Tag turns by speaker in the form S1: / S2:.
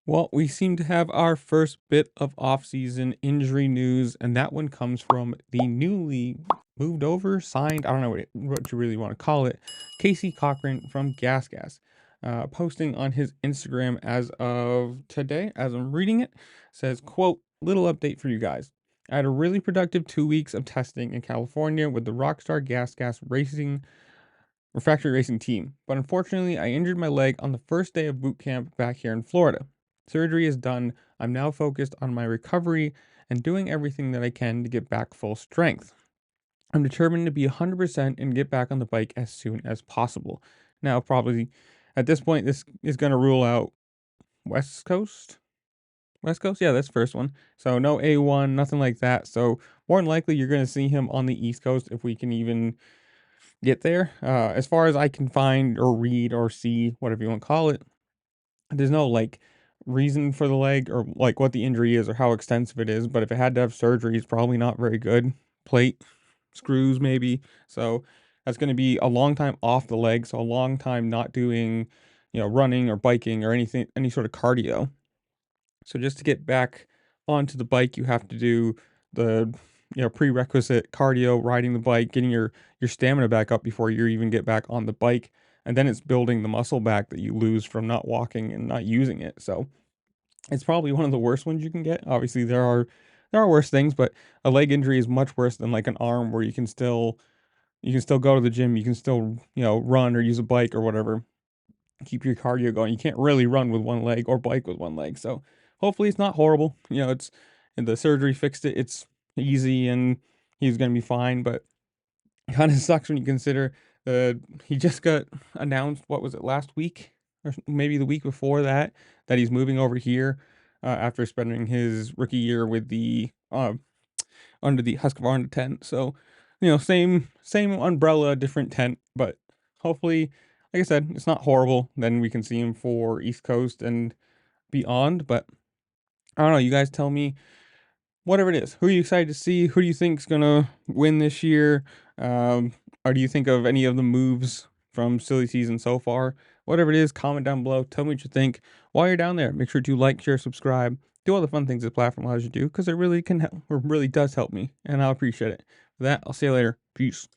S1: Well, we seem to have our first bit of off-season injury news, and that one comes from the newly moved over, signed, I don't know what you really want to call it, Casey Cochran from Gas Gas. Posting on his Instagram as of today, as I'm reading it, says, quote, little update for you guys. I had a really productive 2 weeks of testing in California with the Rockstar Gas Gas Racing refractory racing team, but unfortunately, I injured my leg on the first day of boot camp back here in Florida. Surgery is done. I'm now focused on my recovery and doing everything that I can to get back full strength. I'm determined to be 100% and get back on the bike as soon as possible. Now, probably at this point, this is going to rule out West Coast. West Coast? Yeah, that's the first one. So, no A1, nothing like that. So, more than likely, you're going to see him on the East Coast if we can even get there. As far as I can find or read or see, whatever you want to call it, there's no like reason for the leg or like what the injury is or how extensive it is. But if it had to have surgery, it's probably not very good. Plate, screws, maybe. So that's going to be a long time off the leg. So a long time not doing, running or biking or anything, any sort of cardio. So just to get back onto the bike, you have to do the prerequisite cardio, riding the bike, getting your stamina back up before you even get back on the bike, and then it's building the muscle back that you lose from not walking and not using it. So it's probably one of the worst ones you can get. Obviously, there are worse things, but a leg injury is much worse than like an arm where you can still go to the gym, you can still run or use a bike or whatever, keep your cardio going. You can't really run with one leg or bike with one leg. So hopefully it's not horrible. It's and the surgery fixed it. It's easy and he's gonna be fine. But it kind of sucks when you consider he just got announced. What was it, last week or maybe the week before that he's moving over here after spending his rookie year with the under the Husqvarna tent. So, same umbrella, different tent, but hopefully, like I said, it's not horrible. Then we can see him for East Coast and beyond. But I don't know. You guys tell me, whatever it is. Who are you excited to see? Who do you think's gonna win this year? Um, or do you think of any of the moves from silly season so far? Whatever it is, comment down below. Tell me what you think. While you're down there, make sure to like, share, subscribe, do all the fun things the platform allows you to do because it really can help, or really does help me, and I'll appreciate it. For that, I'll see you later. Peace.